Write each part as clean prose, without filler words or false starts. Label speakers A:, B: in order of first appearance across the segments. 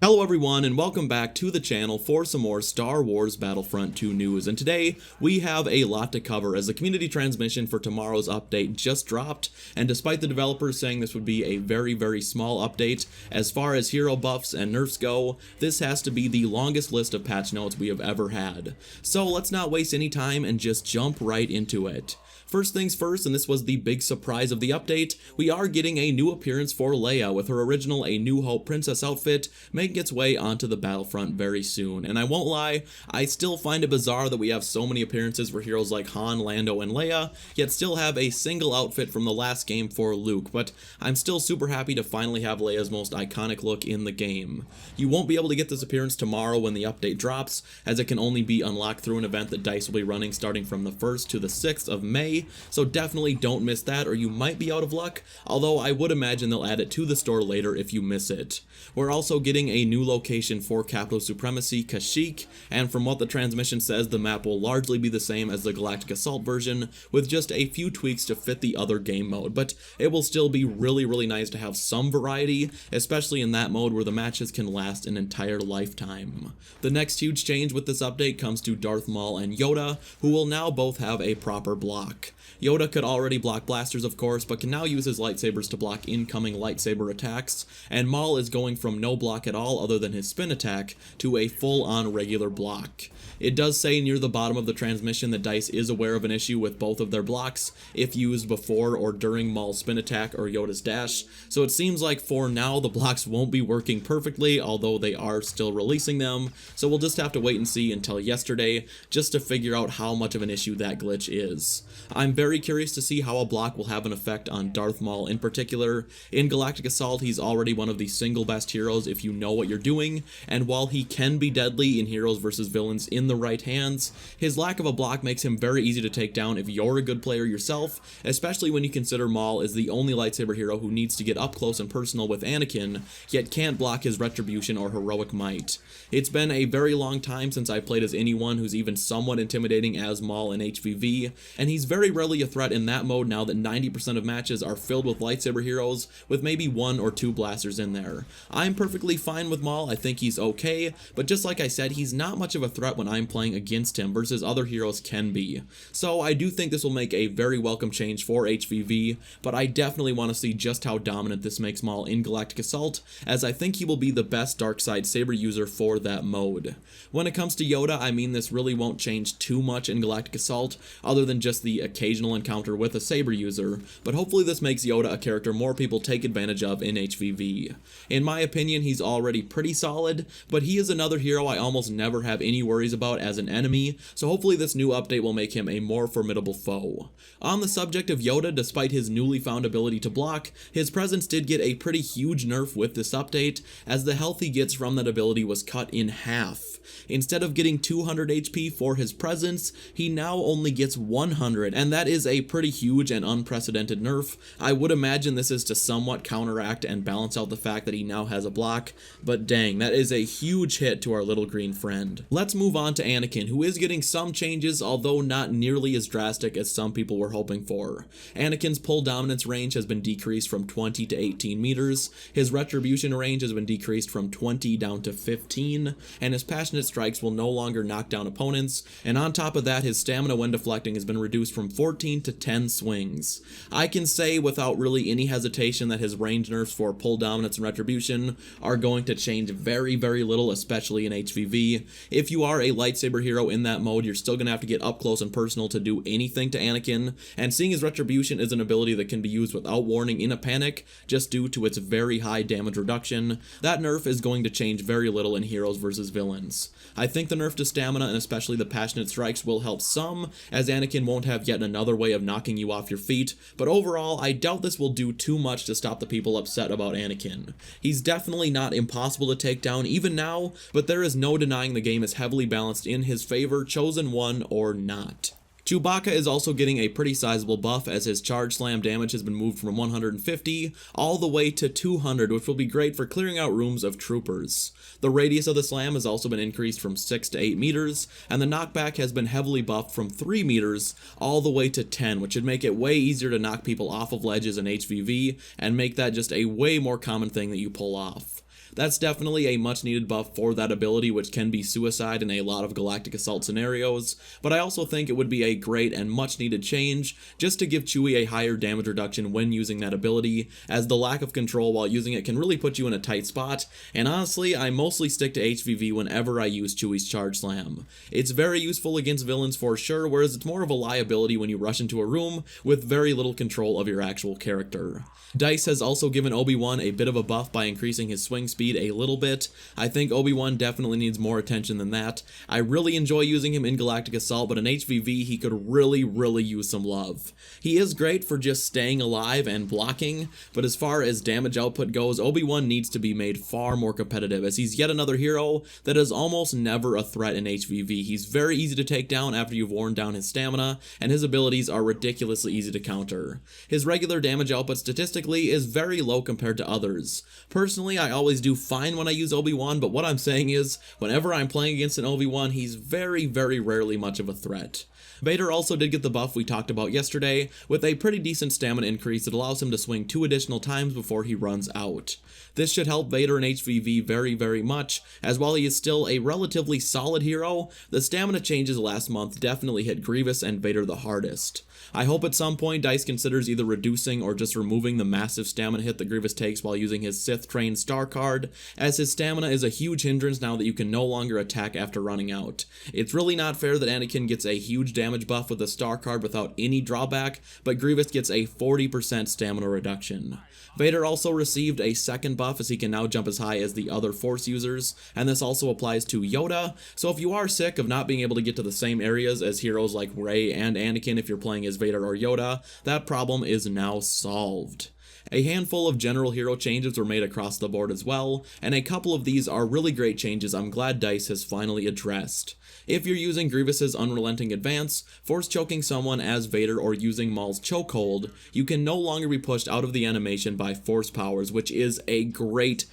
A: Hello everyone and welcome back to the channel for some more Star Wars Battlefront II news, and today we have a lot to cover as the community transmission for tomorrow's update just dropped, and despite the developers saying this would be a very small update, as far as hero buffs and nerfs go, this has to be the longest list of patch notes we have ever had. So let's not waste any time and just jump right into it. First things first, and this was the big surprise of the update, we are getting a new appearance for Leia with her original A New Hope princess outfit making its way onto the battlefront very soon. And I won't lie, I still find it bizarre that we have so many appearances for heroes like Han, Lando, and Leia, yet still have a single outfit from the last game for Luke, but I'm still super happy to finally have Leia's most iconic look in the game. You won't be able to get this appearance tomorrow when the update drops, as it can only be unlocked through an event that DICE will be running starting from the 1st to the 6th of May, so definitely don't miss that or you might be out of luck, although I would imagine they'll add it to the store later if you miss it. We're also getting a new location for capital supremacy, Kashyyyk, and from what the transmission says, the map will largely be the same as the Galactic Assault version, with just a few tweaks to fit the other game mode, but it will still be really nice to have some variety, especially in that mode where the matches can last an entire lifetime. The next huge change with this update comes to Darth Maul and Yoda, who will now both have a proper block. Yoda could already block blasters of course, but can now use his lightsabers to block incoming lightsaber attacks, and Maul is going from no block at all other than his spin attack to a full-on regular block. It does say near the bottom of the transmission that DICE is aware of an issue with both of their blocks if used before or during Maul's spin attack or Yoda's dash, so it seems like for now the blocks won't be working perfectly, although they are still releasing them, so we'll just have to wait and see until yesterday just to figure out how much of an issue that glitch is. I'm very curious to see how a block will have an effect on Darth Maul in particular. In Galactic Assault, he's already one of the single best heroes if you know what you're doing, and while he can be deadly in heroes versus villains in the right hands, his lack of a block makes him very easy to take down if you're a good player yourself, especially when you consider Maul is the only lightsaber hero who needs to get up close and personal with Anakin, yet can't block his retribution or heroic might. It's been a very long time since I played as anyone who's even somewhat intimidating as Maul in HVV, and he's very rarely a threat in that mode now that 90% of matches are filled with lightsaber heroes with maybe 1 or 2 blasters in there. I'm perfectly fine with Maul, I think he's okay, but just like I said, he's not much of a threat when I'm playing against him versus other heroes can be. So I do think this will make a very welcome change for HVV, but I definitely want to see just how dominant this makes Maul in Galactic Assault, as I think he will be the best dark side saber user for that mode. When it comes to Yoda, I mean this really won't change too much in Galactic Assault, other than just the occasional encounter with a saber user, but hopefully this makes Yoda a character more people take advantage of in HVV. In my opinion, he's already pretty solid, but he is another hero I almost never have any worries about as an enemy, so hopefully this new update will make him a more formidable foe. On the subject of Yoda, despite his newly found ability to block, his presence did get a pretty huge nerf with this update, as the health he gets from that ability was cut in half. Instead of getting 200 HP for his presence, he now only gets 100, and that is a pretty huge and unprecedented nerf. I would imagine this is to somewhat counteract and balance out the fact that he now has a block, but dang, that is a huge hit to our little green friend. Let's move on to Anakin, who is getting some changes, although not nearly as drastic as some people were hoping for. Anakin's pull dominance range has been decreased from 20 to 18 meters, his retribution range has been decreased from 20 down to 15, and his passionate strikes will no longer knock down opponents, and on top of that, his stamina when deflecting has been reduced from 14 to 10 swings. I can say without really any hesitation that his range nerfs for pull dominance and retribution are going to change very little, especially in HVV. If you are a lightsaber hero in that mode, you're still going to have to get up close and personal to do anything to Anakin, and seeing his retribution is an ability that can be used without warning in a panic, just due to its very high damage reduction. That nerf is going to change very little in heroes versus villains. I think the nerf to stamina and especially the passionate strikes will help some, as Anakin won't have yet another way of knocking you off your feet, but overall I doubt this will do too much to stop the people upset about Anakin. He's definitely not impossible to take down even now, but there is no denying the game is heavily balanced in his favor, chosen one or not. Chewbacca is also getting a pretty sizable buff as his charge slam damage has been moved from 150 all the way to 200, which will be great for clearing out rooms of troopers. The radius of the slam has also been increased from 6 to 8 meters, and the knockback has been heavily buffed from 3 meters all the way to 10, which should make it way easier to knock people off of ledges in HVV and make that just a way more common thing that you pull off. That's definitely a much needed buff for that ability, which can be suicide in a lot of Galactic Assault scenarios, but I also think it would be a great and much needed change just to give Chewie a higher damage reduction when using that ability, as the lack of control while using it can really put you in a tight spot, and honestly, I mostly stick to HVV whenever I use Chewie's Charge Slam. It's very useful against villains for sure, whereas it's more of a liability when you rush into a room with very little control of your actual character. DICE has also given Obi-Wan a bit of a buff by increasing his swing speed a little bit. I think Obi-Wan definitely needs more attention than that. I really enjoy using him in Galactic Assault, but in HVV he could really use some love. He is great for just staying alive and blocking, but as far as damage output goes, Obi-Wan needs to be made far more competitive, as he's yet another hero that is almost never a threat in HVV. He's very easy to take down after you've worn down his stamina, and his abilities are ridiculously easy to counter. His regular damage output statistically is very low compared to others. Personally, I always do fine when I use Obi-Wan, but what I'm saying is, whenever I'm playing against an Obi-Wan, he's very rarely much of a threat. Vader also did get the buff we talked about yesterday, with a pretty decent stamina increase that allows him to swing 2 additional times before he runs out. This should help Vader in HVV very much, as while he is still a relatively solid hero, the stamina changes last month definitely hit Grievous and Vader the hardest. I hope at some point DICE considers either reducing or just removing the massive stamina hit that Grievous takes while using his Sith Trained Star card, as his stamina is a huge hindrance now that you can no longer attack after running out. It's really not fair that Anakin gets a huge damage buff with a Star card without any drawback, but Grievous gets a 40% stamina reduction. Vader also received a second buff as he can now jump as high as the other Force users, and this also applies to Yoda, so if you are sick of not being able to get to the same areas as heroes like Rey and Anakin if you're playing as Vader or Yoda, that problem is now solved. A handful of general hero changes were made across the board as well, and a couple of these are really great changes I'm glad DICE has finally addressed. If you're using Grievous's Unrelenting Advance, force choking someone as Vader or using Maul's Chokehold, you can no longer be pushed out of the animation by force powers, which is a great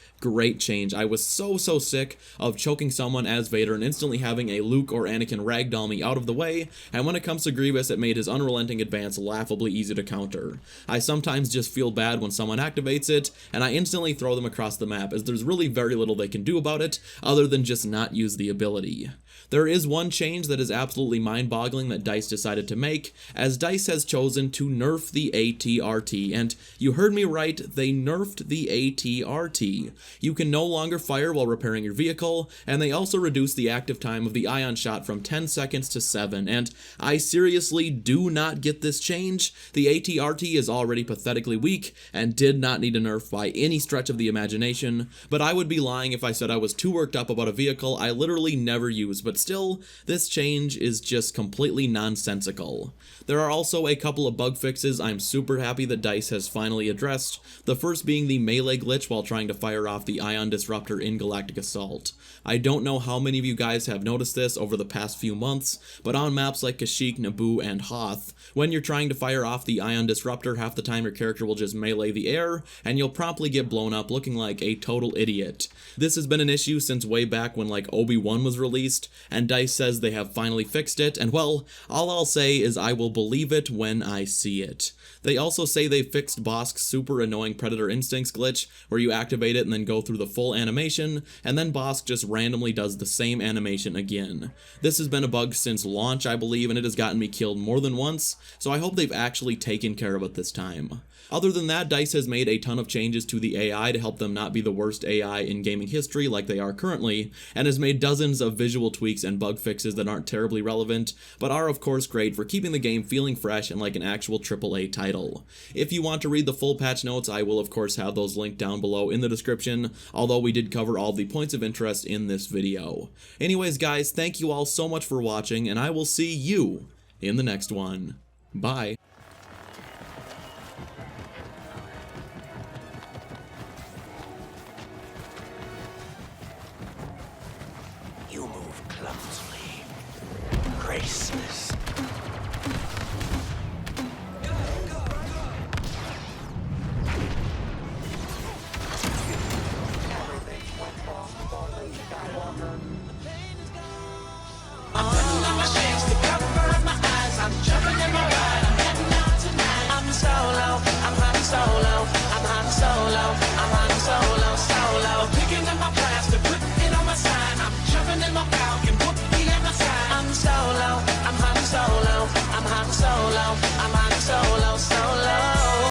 A: change. I was so sick of choking someone as Vader and instantly having a Luke or Anakin ragdoll me out of the way, and when it comes to Grievous, it made his Unrelenting Advance laughably easy to counter. I sometimes just feel bad when someone activates it, and I instantly throw them across the map, as there's really very little they can do about it, other than just not use the ability. There is one change that is absolutely mind-boggling that DICE decided to make, as DICE has chosen to nerf the ATRT, and you heard me right, they nerfed the ATRT. You can no longer fire while repairing your vehicle, and they also reduced the active time of the ion shot from 10 seconds to 7, and I seriously do not get this change. The ATRT is already pathetically weak, and did not need a nerf by any stretch of the imagination, but I would be lying if I said I was too worked up about a vehicle I literally never use, but still, this change is just completely nonsensical. There are also a couple of bug fixes I'm super happy that DICE has finally addressed, the first being the melee glitch while trying to fire off the Ion Disruptor in Galactic Assault. I don't know how many of you guys have noticed this over the past few months, but on maps like Kashyyyk, Naboo, and Hoth, when you're trying to fire off the Ion Disruptor, half the time your character will just melee the air, and you'll promptly get blown up looking like a total idiot. This has been an issue since way back when like Obi-Wan was released, and DICE says they have finally fixed it, and well, all I'll say is I will believe it when I see it. They also say they fixed Bosk's super annoying Predator Instincts glitch, where you activate it and then go through the full animation, and then Bosk just randomly does the same animation again. This has been a bug since launch, I believe, and it has gotten me killed more than once, so I hope they've actually taken care of it this time. Other than that, DICE has made a ton of changes to the AI to help them not be the worst AI in gaming history like they are currently, and has made dozens of visual tweaks and bug fixes that aren't terribly relevant, but are of course great for keeping the game feeling fresh and like an actual AAA title. If you want to read the full patch notes, I will of course have those linked down below in the description, although we did cover all the points of interest in this video. Anyways guys, thank you all so much for watching, and I will see you in the next one. Bye.